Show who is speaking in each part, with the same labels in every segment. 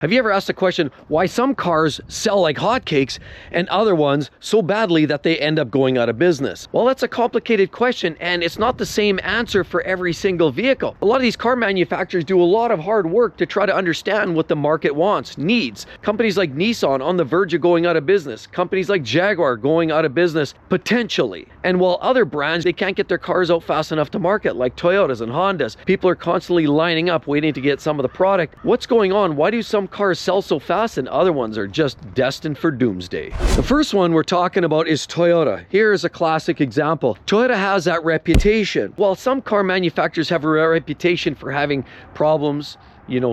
Speaker 1: Have you ever asked the question why some cars sell like hotcakes and other ones so badly that they end up going out of business? Well, that's a complicated question, and it's not the same answer for every single vehicle. A lot of these car manufacturers do a lot of hard work to try to understand what the market wants, needs. Companies like Nissan on the verge of going out of business. Companies like Jaguar going out of business potentially. And while other brands, they can't get their cars out fast enough to market, like Toyotas and Hondas. People are constantly lining up waiting to get some of the product. What's going on? Why do some cars sell so fast and other ones are just destined for doomsday? The first one we're talking about is Toyota. Here's a classic example. Toyota has that reputation. While some car manufacturers have a reputation for having problems,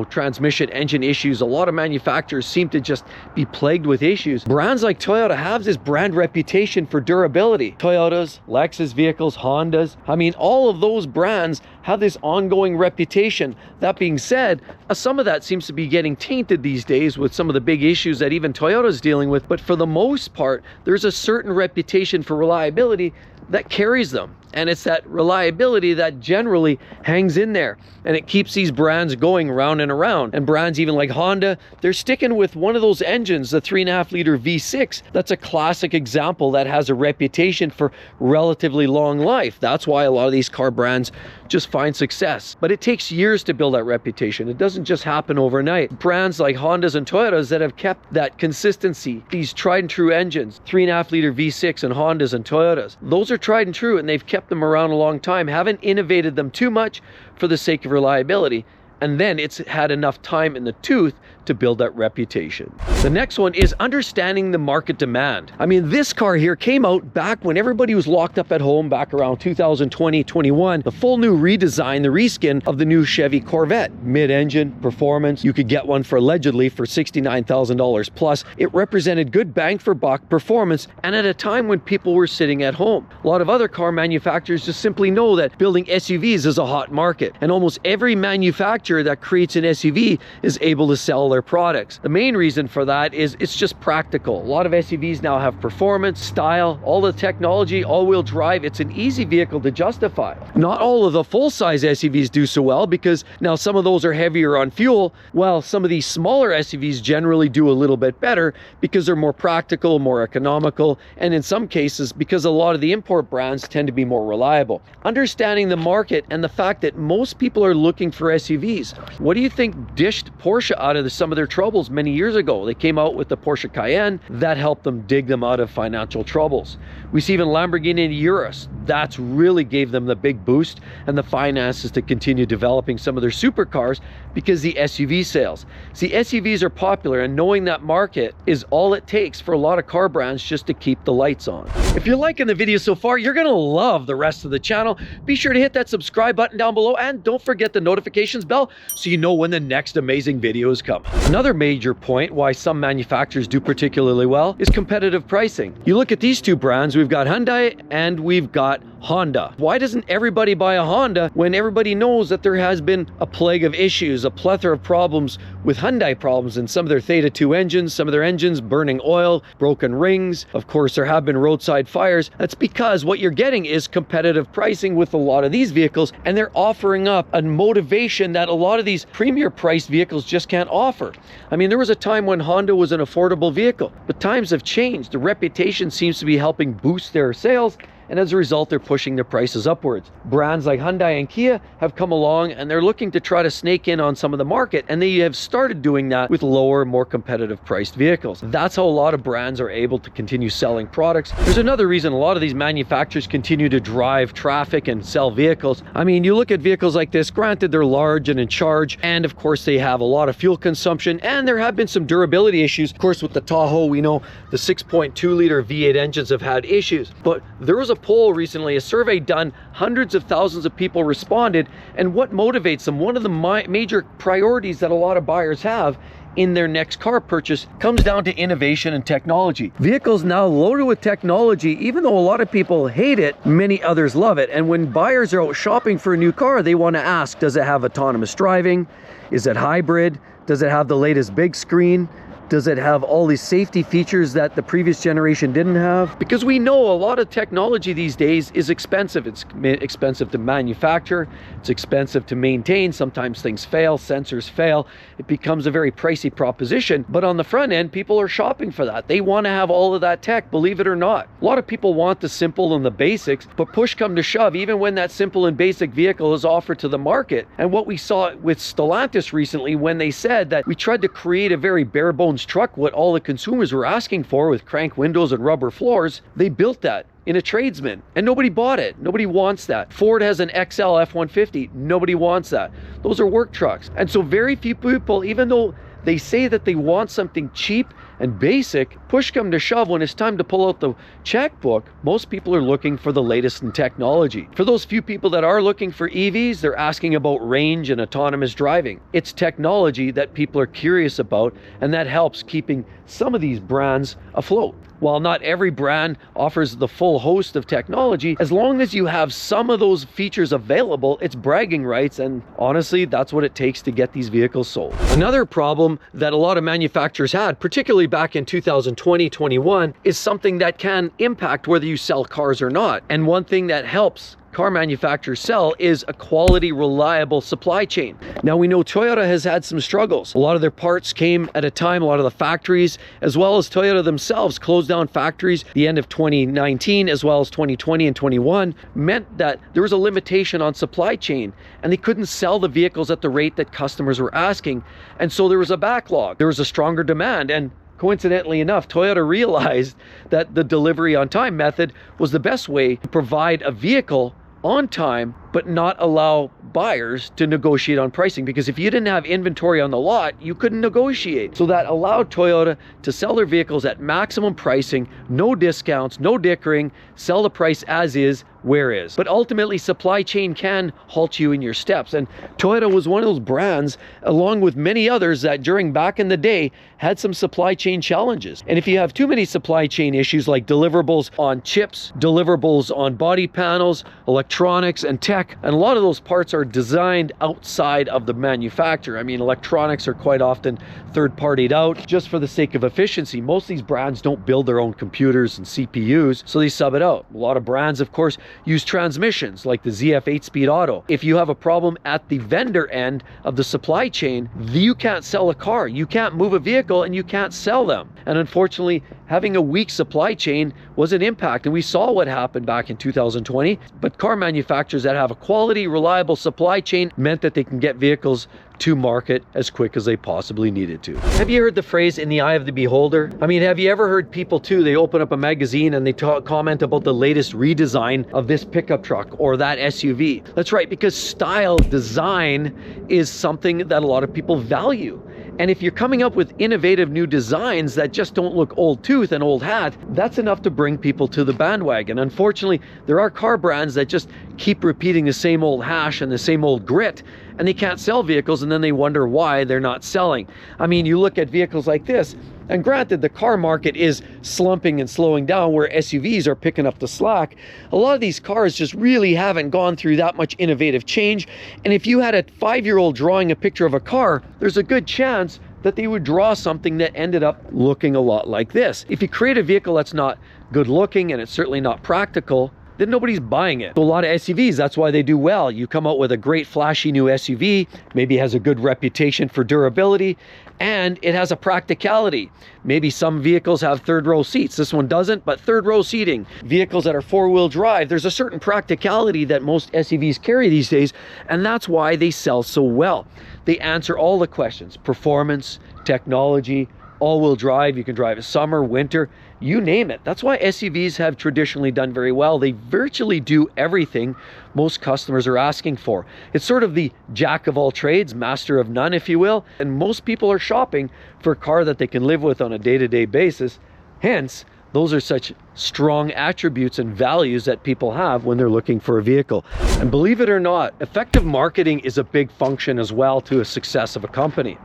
Speaker 1: transmission, engine issues, a lot of manufacturers seem to just be plagued with issues. Brands like Toyota have this brand reputation for durability. Toyotas, Lexus vehicles, Hondas, all of those brands have this ongoing reputation. That being said, some of that seems to be getting tainted these days with some of the big issues that even Toyota's dealing with. But for the most part, there's a certain reputation for reliability that carries them. And it's that reliability that generally hangs in there, and it keeps these brands going round and around. And brands even like Honda, they're sticking with one of those engines, the 3.5 liter V6. That's a classic example that has a reputation for relatively long life. That's why a lot of these car brands just find success. But it takes years to build that reputation. It doesn't just happen overnight. Brands like Hondas and Toyotas that have kept that consistency, these tried and true engines, 3.5 liter V6 and Hondas and Toyotas, those are tried and true, and they've kept them around a long time, haven't innovated them too much for the sake of reliability, and then it's had enough time in the tooth to build that reputation. The next one is understanding the market demand. This car here came out back when everybody was locked up at home back around 2020, 21. The full new redesign, the reskin of the new Chevy Corvette. Mid-engine, performance. You could get one for allegedly for $69,000 plus. It represented good bang for buck performance, and at a time when people were sitting at home. A lot of other car manufacturers just simply know that building SUVs is a hot market, and almost every manufacturer that creates an SUV is able to sell their products. The main reason for that is it's just practical. A lot of SUVs now have performance, style, all the technology, all-wheel drive. It's an easy vehicle to justify. Not all of the full-size SUVs do so well because now some of those are heavier on fuel, while some of these smaller SUVs generally do a little bit better because they're more practical, more economical, and in some cases because a lot of the import brands tend to be more reliable. Understanding the market and the fact that most people are looking for SUVs. What do you think dished Porsche out of some of their troubles many years ago? They came out with the Porsche Cayenne that helped them dig them out of financial troubles. We see even Lamborghini Urus, that's really gave them the big boost and the finances to continue developing some of their supercars because the SUV sales. See, SUVs are popular, and knowing that market is all it takes for a lot of car brands just to keep the lights on. If you're liking the video so far, you're gonna love the rest of the channel. Be sure to hit that subscribe button down below, and don't forget the notifications bell so you know when the next amazing videos come. Another major point why some manufacturers do particularly well is competitive pricing. You look at these two brands, we've got Hyundai and we've got Honda. Why doesn't everybody buy a Honda when everybody knows that there has been a plague of issues, a plethora of problems with Hyundai problems in some of their Theta 2 engines, some of their engines burning oil, broken rings. Of course, there have been roadside fires. That's because what you're getting is competitive pricing with a lot of these vehicles, and they're offering up a motivation that a lot of these premier priced vehicles just can't offer. There was a time when Honda was an affordable vehicle, but times have changed. The reputation seems to be helping boost their sales, and as a result, they're pushing their prices upwards. Brands like Hyundai and Kia have come along, and they're looking to try to snake in on some of the market, and they have started doing that with lower, more competitive priced vehicles. That's how a lot of brands are able to continue selling products. There's another reason a lot of these manufacturers continue to drive traffic and sell vehicles. You look at vehicles like this, granted they're large and in charge, and of course they have a lot of fuel consumption, and there have been some durability issues. Of course, with the Tahoe, we know the 6.2 liter V8 engines have had issues, but there was a poll recently, a survey done, hundreds of thousands of people responded, and what motivates them, one of the major priorities that a lot of buyers have in their next car purchase comes down to innovation and technology. Vehicles now loaded with technology, even though a lot of people hate it, many others love it. And when buyers are out shopping for a new car, they want to ask, does it have autonomous driving? Is it hybrid? Does it have the latest big screen? Does it have all these safety features that the previous generation didn't have? Because we know a lot of technology these days is expensive. It's expensive to manufacture, it's expensive to maintain. Sometimes things fail, sensors fail. It becomes a very pricey proposition. But on the front end, people are shopping for that. They want to have all of that tech, believe it or not. A lot of people want the simple and the basics, but push come to shove, even when that simple and basic vehicle is offered to the market. And what we saw with Stellantis recently, when they said that we tried to create a very bare bones truck, what all the consumers were asking for with crank windows and rubber floors, they built that in a tradesman and nobody bought it. Nobody wants that. Ford has an XL F-150. Nobody wants that. Those are work trucks. And so very few people, even though they say that they want something cheap and basic, push come to shove, when it's time to pull out the checkbook, most people are looking for the latest in technology. For those few people that are looking for EVs, they're asking about range and autonomous driving. It's technology that people are curious about, and that helps keeping some of these brands afloat. While not every brand offers the full host of technology, as long as you have some of those features available, it's bragging rights, and honestly, that's what it takes to get these vehicles sold. Another problem that a lot of manufacturers had, particularly back in 2020-21, is something that can impact whether you sell cars or not. And one thing that helps car manufacturers sell is a quality, reliable supply chain. Now, we know Toyota has had some struggles. A lot of their parts came at a time, a lot of the factories, as well as Toyota themselves, closed down factories the end of 2019, as well as 2020 and 21, meant that there was a limitation on supply chain, and they couldn't sell the vehicles at the rate that customers were asking. And so there was a backlog. There was a stronger demand, and coincidentally enough, Toyota realized that the delivery on time method was the best way to provide a vehicle on time, but not allow buyers to negotiate on pricing, because if you didn't have inventory on the lot, you couldn't negotiate. So that allowed Toyota to sell their vehicles at maximum pricing, no discounts, no dickering, sell the price as is, where is. But ultimately, supply chain can halt you in your steps. And Toyota was one of those brands, along with many others, that back in the day had some supply chain challenges. And if you have too many supply chain issues, like deliverables on chips, deliverables on body panels, electronics and tech, and a lot of those parts are designed outside of the manufacturer. I mean, electronics are quite often third-partied out just for the sake of efficiency. Most of these brands don't build their own computers and CPUs, so they sub it out. A lot of brands, of course, use transmissions like the ZF 8-speed auto. If you have a problem at the vendor end of the supply chain, you can't sell a car, you can't move a vehicle, and you can't sell them. And unfortunately, having a weak supply chain was an impact, and we saw what happened back in 2020. But car manufacturers that have a quality, reliable supply chain meant that they can get vehicles to market as quick as they possibly needed to. Have you heard the phrase "in the eye of the beholder"? I mean, have you ever heard people too, they open up a magazine and they comment about the latest redesign of this pickup truck or that SUV? That's right, because style, design is something that a lot of people value. And if you're coming up with innovative new designs that just don't look old tooth and old hat, that's enough to bring people to the bandwagon. Unfortunately, there are car brands that just keep repeating the same old hash and the same old grit, and they can't sell vehicles, and then they wonder why they're not selling. I mean, you look at vehicles like this, and granted, the car market is slumping and slowing down where SUVs are picking up the slack. A lot of these cars just really haven't gone through that much innovative change. And if you had a 5-year-old drawing a picture of a car, there's a good chance that they would draw something that ended up looking a lot like this. If you create a vehicle that's not good looking and it's certainly not practical, then nobody's buying it. So a lot of SUVs, that's why they do well. You come out with a great flashy new SUV, maybe has a good reputation for durability, and it has a practicality. Maybe some vehicles have third row seats. This one doesn't, but third row seating. Vehicles that are 4-wheel drive, there's a certain practicality that most SUVs carry these days, and that's why they sell so well. They answer all the questions: performance, technology, all-wheel drive. You can drive it summer, winter, you name it. That's why SUVs have traditionally done very well. They virtually do everything most customers are asking for. It's sort of the jack of all trades, master of none, if you will. And most people are shopping for a car that they can live with on a day-to-day basis. Hence, those are such strong attributes and values that people have when they're looking for a vehicle. And believe it or not, effective marketing is a big function as well to a success of a company.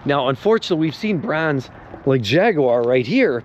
Speaker 1: Now, unfortunately, we've seen brands like Jaguar right here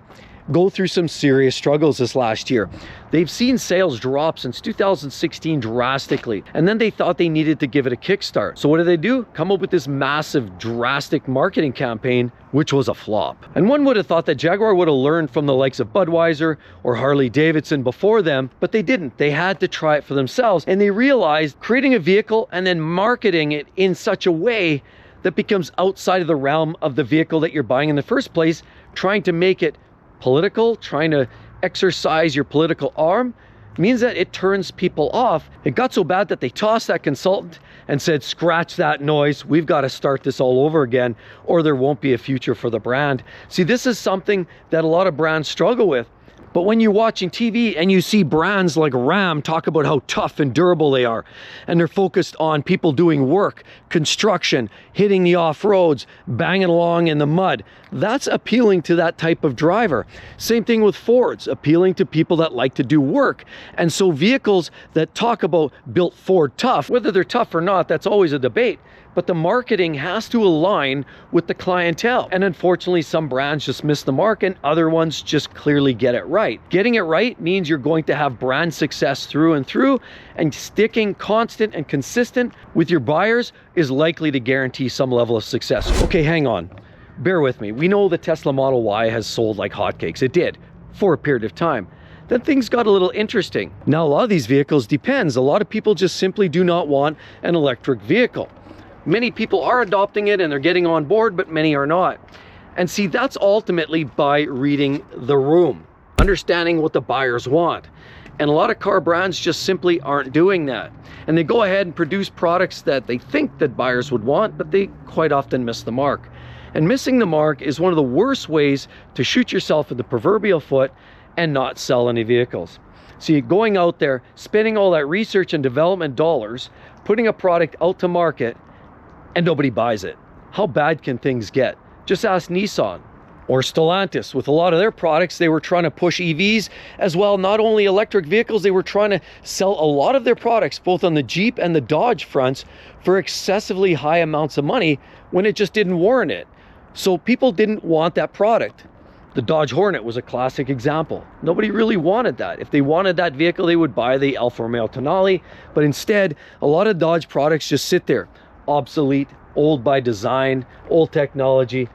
Speaker 1: go through some serious struggles this last year. They've seen sales drop since 2016 drastically, and then they thought they needed to give it a kickstart. So what did they do? Come up with this massive, drastic marketing campaign, which was a flop. And one would have thought that Jaguar would have learned from the likes of Budweiser or Harley Davidson before them, but they didn't. They had to try it for themselves, and they realized creating a vehicle and then marketing it in such a way that becomes outside of the realm of the vehicle that you're buying in the first place, trying to make it political, trying to exercise your political arm, means that it turns people off. It got so bad that they tossed that consultant and said, scratch that noise, we've got to start this all over again, or there won't be a future for the brand. See, this is something that a lot of brands struggle with. But when you're watching TV and you see brands like Ram talk about how tough and durable they are, and they're focused on people doing work, construction, hitting the off-roads, banging along in the mud, that's appealing to that type of driver. Same thing with Fords, appealing to people that like to do work. And so vehicles that talk about built Ford tough, whether they're tough or not, that's always a debate. But the marketing has to align with the clientele. And unfortunately, some brands just miss the mark and other ones just clearly get it right. Getting it right means you're going to have brand success through and through, and sticking constant and consistent with your buyers is likely to guarantee some level of success. Okay, hang on. Bear with me. We know the Tesla Model Y has sold like hotcakes. It did for a period of time. Then things got a little interesting. Now, a lot of these vehicles depends. A lot of people just simply do not want an electric vehicle. Many people are adopting it and they're getting on board, but many are not. And see, that's ultimately by reading the room, understanding what the buyers want. And a lot of car brands just simply aren't doing that. And they go ahead and produce products that they think that buyers would want, but they quite often miss the mark. And missing the mark is one of the worst ways to shoot yourself in the proverbial foot and not sell any vehicles. See, going out there, spending all that research and development dollars, putting a product out to market, and nobody buys it. How bad can things get? Just ask Nissan or Stellantis. With a lot of their products, they were trying to push EVs as well, not only electric vehicles, they were trying to sell a lot of their products, both on the Jeep and the Dodge fronts, for excessively high amounts of money when it just didn't warrant it. So people didn't want that product. The Dodge Hornet was a classic example. Nobody really wanted that. If they wanted that vehicle, they would buy the Alfa Romeo Tonale, but instead, a lot of Dodge products just sit there, obsolete, old by design, old technology,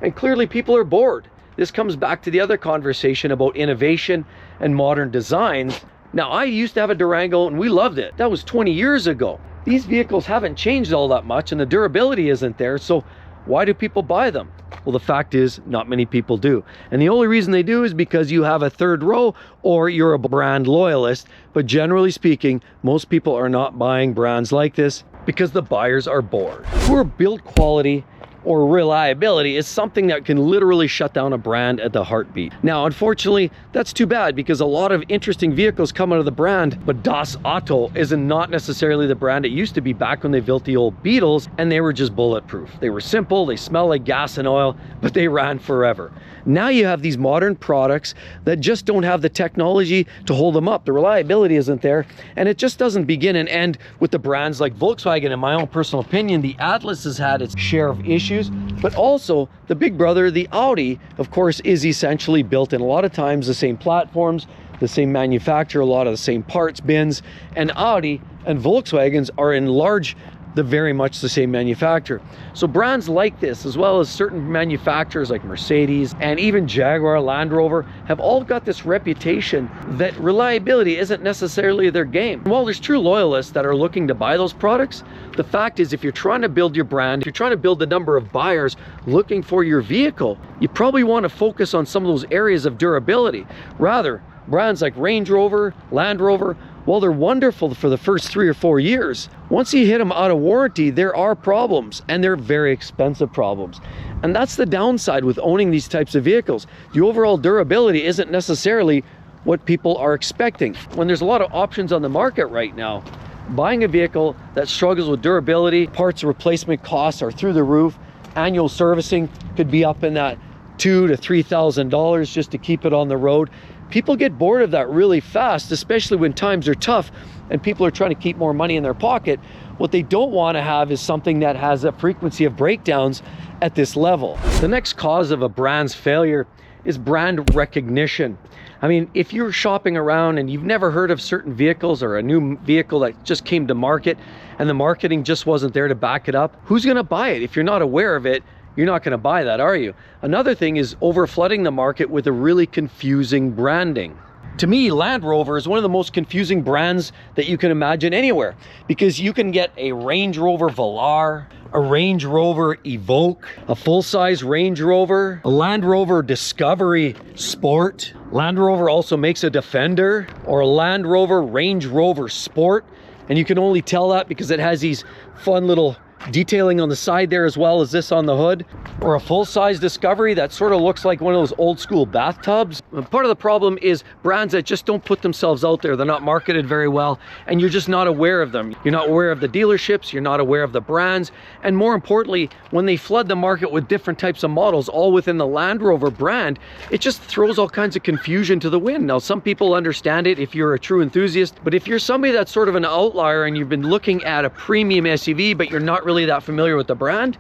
Speaker 1: and clearly people are bored. This comes back to the other conversation about innovation and modern designs. Now, I used to have a Durango and we loved it. That was 20 years ago. These vehicles haven't changed all that much and the durability isn't there, so why do people buy them? Well, the fact is, not many people do. And the only reason they do is because you have a third row or you're a brand loyalist. But generally speaking, most people are not buying brands like this because the buyers are bored. Poor build quality or reliability is something that can literally shut down a brand at the heartbeat. Now, unfortunately, that's too bad because a lot of interesting vehicles come out of the brand, but Das Auto is not necessarily the brand it used to be back when they built the old Beetles, and they were just bulletproof. They were simple, they smell like gas and oil, but they ran forever. Now you have these modern products that just don't have the technology to hold them up. The reliability isn't there, and it just doesn't begin and end with the brands like Volkswagen. In my own personal opinion, the Atlas has had its share of issues, but also the big brother, the Audi, of course, is essentially built in a lot of times the same platforms, the same manufacturer, a lot of the same parts bins, and Audi and Volkswagens are in large the very much the same manufacturer. So brands like this, as well as certain manufacturers like Mercedes and even Jaguar, Land Rover, have all got this reputation that reliability isn't necessarily their game. While there's true loyalists that are looking to buy those products, the fact is if you're trying to build your brand, if you're trying to build the number of buyers looking for your vehicle, you probably want to focus on some of those areas of durability. Rather, brands like Range Rover, Land Rover, while they're wonderful for the first 3 or 4 years, once you hit them out of warranty, there are problems, and they're very expensive problems. And that's the downside with owning these types of vehicles. The overall durability isn't necessarily what people are expecting. When there's a lot of options on the market right now, buying a vehicle that struggles with durability, parts replacement costs are through the roof, annual servicing could be up in that $2,000 to $3,000 just to keep it on the road. People get bored of that really fast, especially when times are tough and people are trying to keep more money in their pocket. What they don't want to have is something that has a frequency of breakdowns at this level. The next cause of a brand's failure is brand recognition. I mean, if you're shopping around and you've never heard of certain vehicles or a new vehicle that just came to market and the marketing just wasn't there to back it up, who's going to buy it? If you're not aware of it, you're not going to buy that, are you? Another thing is overflooding the market with a really confusing branding. To me, Land Rover is one of the most confusing brands that you can imagine anywhere, because you can get a Range Rover Velar, a Range Rover Evoque, a full-size Range Rover, a Land Rover Discovery Sport. Land Rover also makes a Defender, or a Land Rover Range Rover Sport, and you can only tell that because it has these fun little detailing on the side there as well as this on the hood. Or a full-size Discovery that sort of looks like one of those old school bathtubs. Part of the problem is brands that just don't put themselves out there. They're not marketed very well, and you're just not aware of them. You're not aware of the dealerships, you're not aware of the brands, and more importantly, when they flood the market with different types of models all within the Land Rover brand, it just throws all kinds of confusion to the wind. Now, some people understand it if you're a true enthusiast, but if you're somebody that's sort of an outlier and you've been looking at a premium SUV but you're not really that familiar with the brand,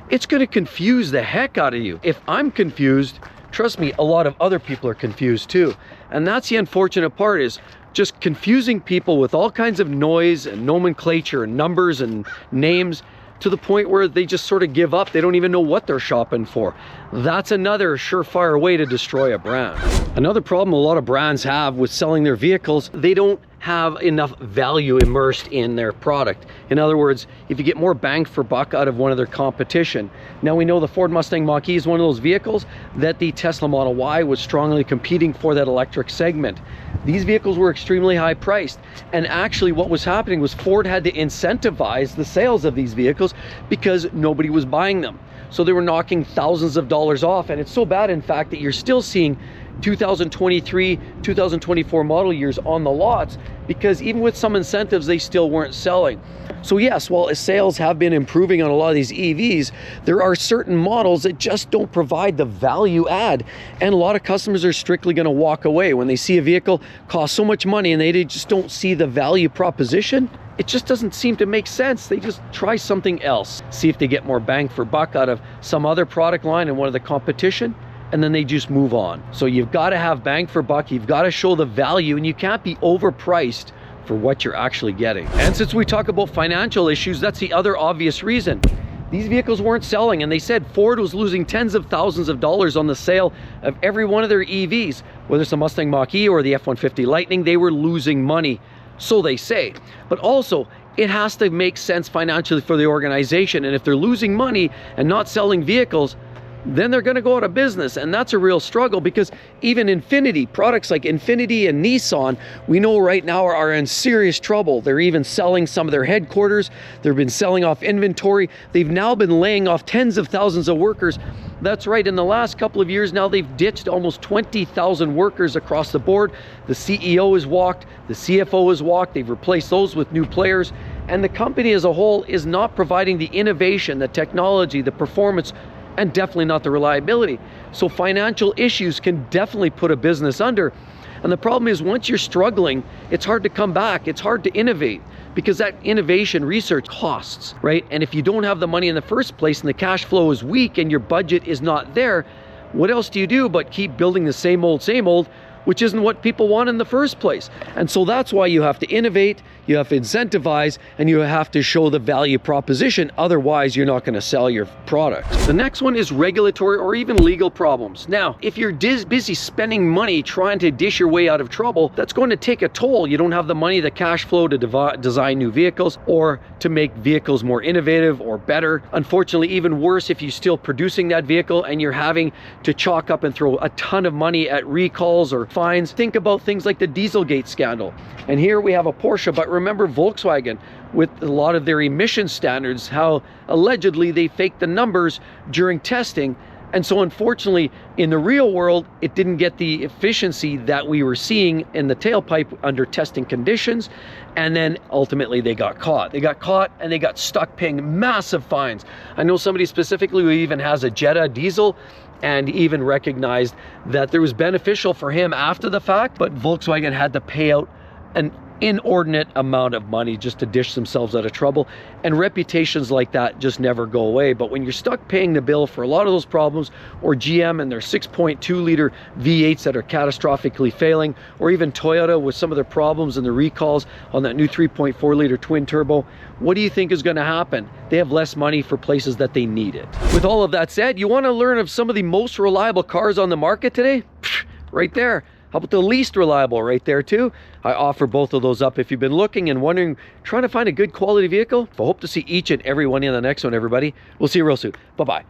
Speaker 1: it's going to confuse the heck out of you. If I'm confused, trust me, a lot of other people are confused too. And that's the unfortunate part, is just confusing people with all kinds of noise and nomenclature and numbers and names to the point where they just sort of give up. They don't even know what they're shopping for. That's another surefire way to destroy a brand. Another problem a lot of brands have with selling their vehicles, they don't have enough value immersed in their product. In other words, if you get more bang for buck out of one of their competition. Now, we know the Ford Mustang Mach-E is one of those vehicles that the Tesla Model Y was strongly competing for that electric segment. These vehicles were extremely high priced, and actually what was happening was Ford had to incentivize the sales of these vehicles because nobody was buying them. So they were knocking thousands of dollars off, and it's so bad, in fact, that you're still seeing 2023, 2024 model years on the lots, because even with some incentives, they still weren't selling. So yes, while sales have been improving on a lot of these EVs, there are certain models that just don't provide the value add, and a lot of customers are strictly going to walk away when they see a vehicle cost so much money and they just don't see the value proposition. It just doesn't seem to make sense. They just try something else, see if they get more bang for buck out of some other product line in one of the competition, and then they just move on. So you've got to have bang for buck, you've got to show the value, and you can't be overpriced for what you're actually getting. And since we talk about financial issues, that's the other obvious reason. These vehicles weren't selling, and they said Ford was losing tens of thousands of dollars on the sale of every one of their EVs. Whether it's the Mustang Mach-E or the F-150 Lightning, they were losing money, so they say. But also, it has to make sense financially for the organization, and if they're losing money and not selling vehicles, then they're going to go out of business, and that's a real struggle, because even Infiniti, products like Infiniti and Nissan, we know right now are in serious trouble. They're even selling some of their headquarters. They've been selling off inventory. They've now been laying off tens of thousands of workers. That's right, in the last couple of years now, they've ditched almost 20,000 workers across the board. The CEO has walked, the CFO has walked, they've replaced those with new players, and the company as a whole is not providing the innovation, the technology, the performance, and definitely not the reliability. So financial issues can definitely put a business under. And the problem is, once you're struggling, it's hard to come back. It's hard to innovate, because that innovation research costs, right? And if you don't have the money in the first place and the cash flow is weak and your budget is not there, what else do you do but keep building the same old, which isn't what people want in the first place? And so that's why you have to innovate, you have to incentivize, and you have to show the value proposition. Otherwise, you're not going to sell your product. The next one is regulatory or even legal problems. Now, if you're busy spending money trying to dish your way out of trouble, that's going to take a toll. You don't have the money, the cash flow to design new vehicles or to make vehicles more innovative or better. Unfortunately, even worse, if you're still producing that vehicle and you're having to chalk up and throw a ton of money at recalls or fines. Think about things like the Dieselgate scandal. And here we have a Porsche, but remember Volkswagen with a lot of their emission standards, how allegedly they faked the numbers during testing. And so unfortunately, in the real world, it didn't get the efficiency that we were seeing in the tailpipe under testing conditions. And then ultimately they got caught. They got caught and they got stuck paying massive fines. I know somebody specifically who even has a Jetta diesel, and even recognized that there was beneficial for him after the fact, but Volkswagen had to pay out an inordinate amount of money just to dish themselves out of trouble, and reputations like that just never go away. But when you're stuck paying the bill for a lot of those problems, or GM and their 6.2 liter V8s that are catastrophically failing, or even Toyota with some of their problems and the recalls on that new 3.4 liter twin turbo, what do you think is going to happen? They have less money for places that they need it. With all of that said, you want to learn of some of the most reliable cars on the market today? Right there. How about the least reliable? Right there too. I offer both of those up if you've been looking and wondering, trying to find a good quality vehicle. I hope to see each and every one in the next one, everybody. We'll see you real soon. Bye-bye.